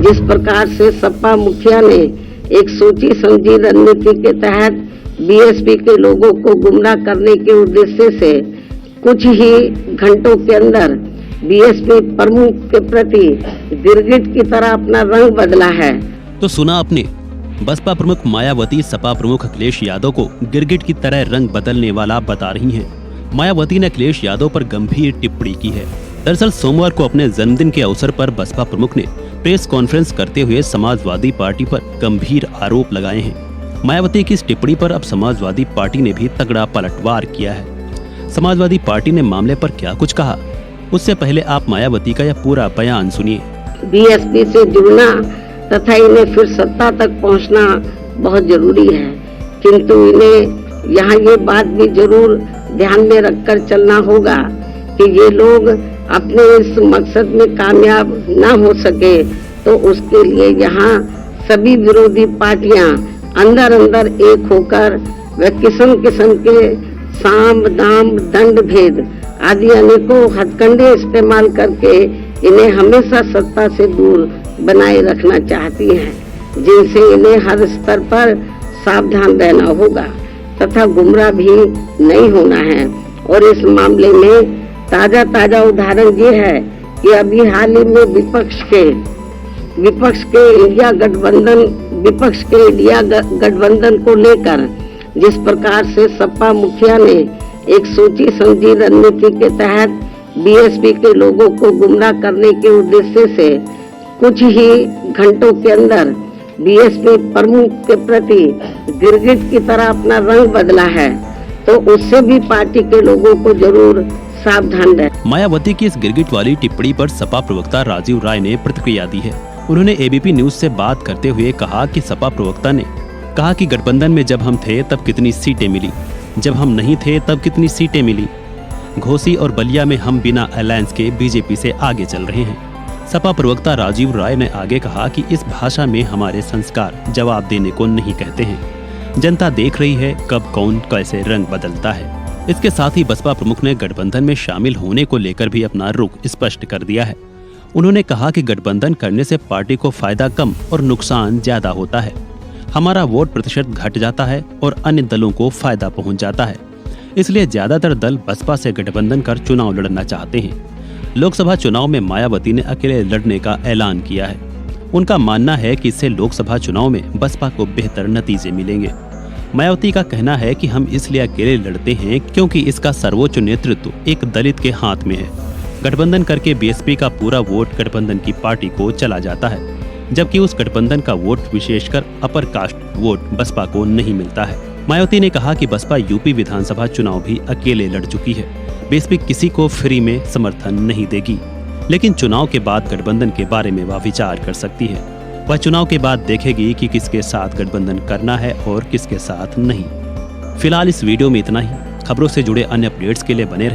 जिस प्रकार से सपा मुखिया ने एक सोची समझी रणनीति के तहत बीएसपी के लोगों को गुमराह करने के उद्देश्य से कुछ ही घंटों के अंदर बीएसपी प्रमुख के प्रति गिरगिट की तरह अपना रंग बदला है। तो सुना आपने, बसपा प्रमुख मायावती सपा प्रमुख अखिलेश यादव को गिरगिट की तरह रंग बदलने वाला बता रही हैं। मायावती ने अखिलेश यादव पर गंभीर टिप्पणी की है। दरअसल सोमवार को अपने जन्मदिन के अवसर पर बसपा प्रमुख ने प्रेस कॉन्फ्रेंस करते हुए समाजवादी पार्टी पर गंभीर आरोप लगाए हैं। मायावती की इस टिप्पणी पर अब समाजवादी पार्टी ने भी तगड़ा पलटवार किया है। समाजवादी पार्टी ने मामले पर क्या कुछ कहा, उससे पहले आप मायावती का यह पूरा बयान सुनिए। बीएसपी से जुड़ना तथा इन्हें फिर सत्ता तक पहुंचना बहुत जरूरी है, किंतु इन्हें यहाँ ये बात भी जरूर ध्यान में रखकर चलना होगा कि ये लोग अपने इस मकसद में कामयाब न हो सके तो उसके लिए यहाँ सभी विरोधी पार्टियां अंदर अंदर एक होकर व किस्म किस्म के साम दाम दंड भेद आदि अनेकों हथकंडे इस्तेमाल करके इन्हें हमेशा सत्ता से दूर बनाए रखना चाहती हैं, जिनसे इन्हें हर स्तर पर सावधान रहना होगा तथा गुमराह भी नहीं होना है। और इस मामले में ताजा उदाहरण ये है कि अभी हाल ही में विपक्ष के इंडिया गठबंधन को लेकर जिस प्रकार से सपा मुखिया ने एक सोची समझी रणनीति के तहत बीएसपी के लोगों को गुमराह करने के उद्देश्य से कुछ ही घंटों के अंदर बीएसपी प्रमुख के प्रति गिरगिट की तरह अपना रंग बदला है, तो उससे भी पार्टी के लोगों को जरूर सावधान रहे। मायावती की इस गिरगिट वाली टिप्पणी पर सपा प्रवक्ता राजीव राय ने प्रतिक्रिया दी है। उन्होंने एबीपी न्यूज से बात करते हुए कहा कि सपा प्रवक्ता ने कहा कि गठबंधन में जब हम थे तब कितनी सीटें मिली, जब हम नहीं थे तब कितनी सीटें मिली। घोसी और बलिया में हम बिना अलायंस के बीजेपी से आगे चल रहे हैं। सपा प्रवक्ता राजीव राय ने आगे कहा कि इस भाषा में हमारे संस्कार जवाब देने को नहीं कहते हैं। जनता देख रही है कब कौन कैसे रंग बदलता है। इसके साथ ही बसपा प्रमुख ने गठबंधन में शामिल होने को लेकर भी अपना रुख स्पष्ट कर दिया है। उन्होंने कहा कि गठबंधन करने से पार्टी को फायदा कम और नुकसान ज्यादा होता है। हमारा वोट प्रतिशत घट जाता है और अन्य दलों को फायदा पहुंच जाता है। इसलिए ज्यादातर दल बसपा से गठबंधन कर चुनाव लड़ना चाहते हैं। लोकसभा चुनाव में मायावती ने अकेले लड़ने का ऐलान किया है। उनका मानना है कि इससे लोकसभा चुनाव में बसपा को बेहतर नतीजे मिलेंगे। मायावती का कहना है कि हम इसलिए अकेले लड़ते हैं क्योंकि इसका सर्वोच्च नेतृत्व एक दलित के हाथ में है। गठबंधन करके बीएसपी का पूरा वोट गठबंधन की पार्टी को चला जाता है, जबकि उस गठबंधन का वोट विशेषकर अपर कास्ट वोट बसपा को नहीं मिलता है। मायावती ने कहा कि बसपा यूपी विधानसभा चुनाव भी अकेले लड़ चुकी है। बीएसपी किसी को फ्री में समर्थन नहीं देगी, लेकिन चुनाव के बाद गठबंधन के बारे में वह विचार कर सकती है। वह चुनाव के बाद देखेगी कि किसके साथ गठबंधन करना है और किसके साथ नहीं। फिलहाल इस वीडियो में इतना ही। खबरों से जुड़े अन्य अपडेट्स के लिए बने रहें।